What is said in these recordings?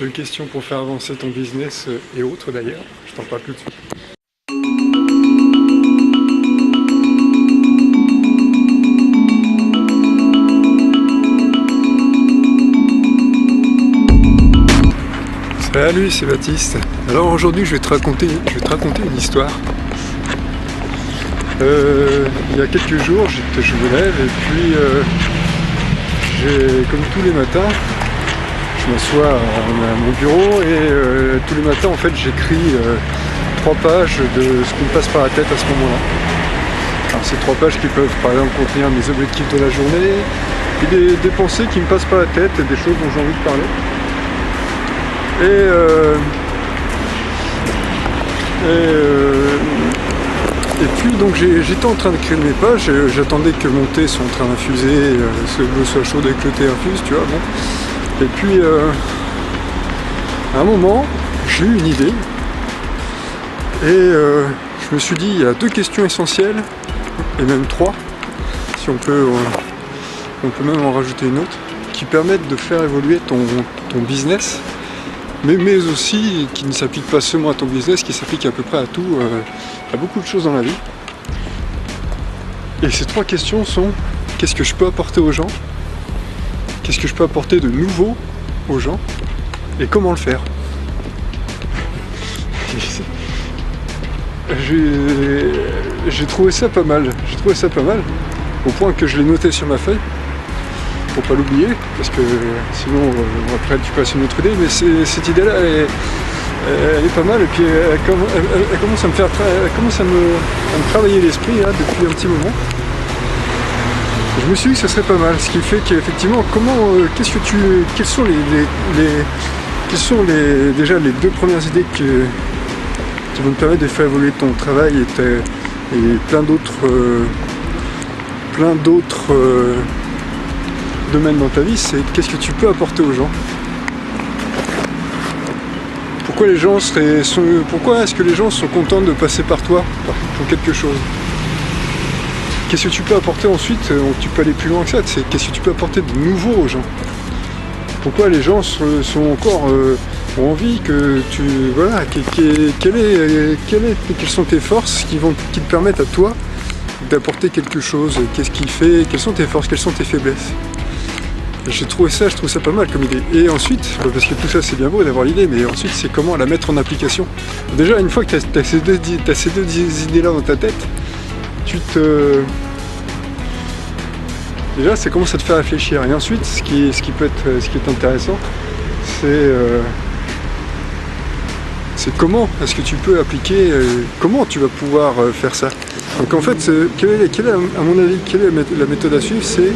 de questions pour faire avancer ton business et autres d'ailleurs. Je t'en parle tout de suite. Salut, c'est Baptiste. Alors aujourd'hui je vais te raconter une histoire. Il y a quelques jours je me lève et puis comme tous les matins, je m'assois à mon bureau et tous les matins en fait j'écris 3 pages de ce qui me passe par la tête à ce moment-là. Alors c'est 3 pages qui peuvent par exemple contenir mes objectifs de la journée, et des pensées qui me passent par la tête et des choses dont j'ai envie de parler. Et puis donc j'étais en train d'écrire mes pages, j'attendais que mon thé soit en train d'infuser, que l'eau soit chaude et que le thé infuse, tu vois, bon. Et puis à un moment, j'ai eu une idée, et je me suis dit, il y a 2 questions essentielles, et même 3, si on peut même en rajouter une autre, qui permettent de faire évoluer ton business, mais aussi qui ne s'applique pas seulement à ton business, qui s'applique à peu près à tout, à beaucoup de choses dans la vie. Et ces 3 questions sont: qu'est-ce que je peux apporter aux gens? Qu'est-ce que je peux apporter de nouveau aux gens? Et comment le faire? J'ai trouvé ça pas mal. Au point que je l'ai noté sur ma feuille. Faut pas l'oublier, parce que sinon après tu passes une autre idée, mais cette idée-là elle est pas mal, et puis elle commence à me travailler l'esprit là, depuis un petit moment. Je me suis dit que ce serait pas mal, ce qui fait qu'effectivement, quelles sont déjà les 2 premières idées qui vont te permettre de faire évoluer ton travail et plein d'autres domaine dans ta vie, c'est qu'est-ce que tu peux apporter aux gens. Pourquoi est-ce que les gens sont contents de passer par toi pour quelque chose? Qu'est-ce que tu peux apporter ensuite? Tu peux aller plus loin que ça, c'est qu'est-ce que tu peux apporter de nouveau aux gens? Pourquoi les gens ont envie que tu... Voilà, quelles sont tes forces qui te permettent à toi d'apporter quelque chose? Qu'est-ce qui fait? Quelles sont tes forces? Quelles sont tes faiblesses? Je trouve ça pas mal comme idée. Et ensuite, parce que tout ça c'est bien beau d'avoir l'idée, mais ensuite c'est comment la mettre en application. Déjà une fois que tu as ces deux idées-là dans ta tête, déjà ça commence à te faire réfléchir. Et ensuite, ce qui est intéressant, c'est comment est-ce que tu peux appliquer, comment tu vas pouvoir faire ça. Donc en fait, à mon avis, quelle est la méthode à suivre? C'est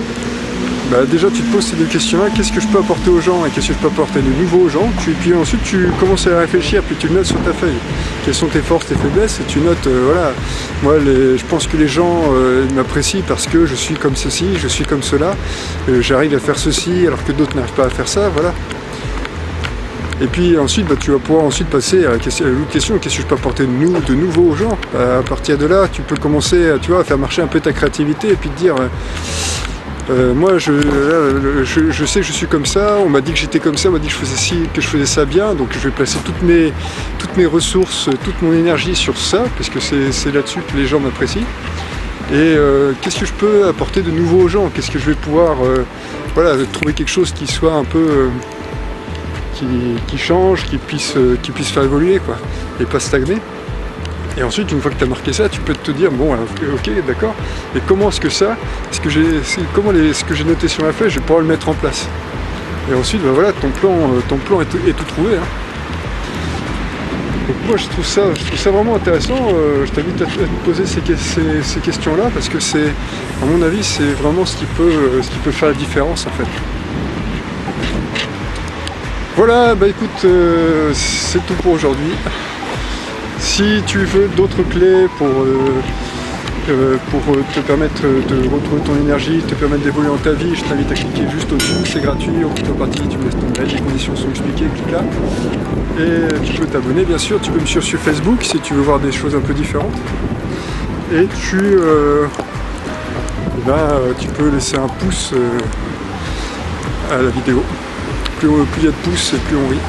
déjà tu te poses ces 2 questions-là, qu'est-ce que je peux apporter aux gens et qu'est-ce que je peux apporter de nouveau aux gens, puis ensuite tu commences à réfléchir, puis tu le notes sur ta feuille. Quelles sont tes forces, tes faiblesses, et tu notes, voilà, moi je pense que les gens m'apprécient parce que je suis comme ceci, je suis comme cela, j'arrive à faire ceci alors que d'autres n'arrivent pas à faire ça, voilà. Et puis ensuite, tu vas pouvoir passer à l'autre question, qu'est-ce que je peux apporter de nouveau aux gens. À partir de là, tu peux commencer à faire marcher un peu ta créativité et puis te dire... moi je sais que je suis comme ça, on m'a dit que j'étais comme ça, on m'a dit que je faisais ça bien, donc je vais placer toutes mes ressources, toute mon énergie sur ça, parce que c'est là-dessus que les gens m'apprécient. Et qu'est-ce que je peux apporter de nouveau aux gens? Qu'est-ce que je vais pouvoir trouver quelque chose qui soit un peu qui change, qui puisse faire évoluer, quoi, et pas stagner. Et ensuite, une fois que tu as marqué ça, tu peux te dire, bon, alors, ok, d'accord, et comment est-ce que ce que j'ai noté sur ma feuille, je vais pouvoir le mettre en place. Et ensuite, voilà, ton plan est tout trouvé. Hein. Donc moi, je trouve ça vraiment intéressant. Je t'invite à te poser ces questions-là, parce que à mon avis, c'est vraiment ce qui peut faire la différence, en fait. Voilà, écoute, c'est tout pour aujourd'hui. Si tu veux d'autres clés pour te permettre de retrouver ton énergie, te permettre d'évoluer dans ta vie, je t'invite à cliquer juste au-dessous, c'est gratuit, en contrepartie tu me laisses ton mail, les conditions sont expliquées, clique là. Et tu peux t'abonner bien sûr, tu peux me suivre sur Facebook si tu veux voir des choses un peu différentes. Et tu peux laisser un pouce à la vidéo. Plus il y a de pouces, plus on rit.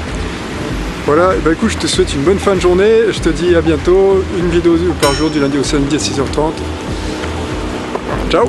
Voilà, bah écoute, je te souhaite une bonne fin de journée, je te dis à bientôt, une vidéo par jour du lundi au samedi à 6h30. Ciao.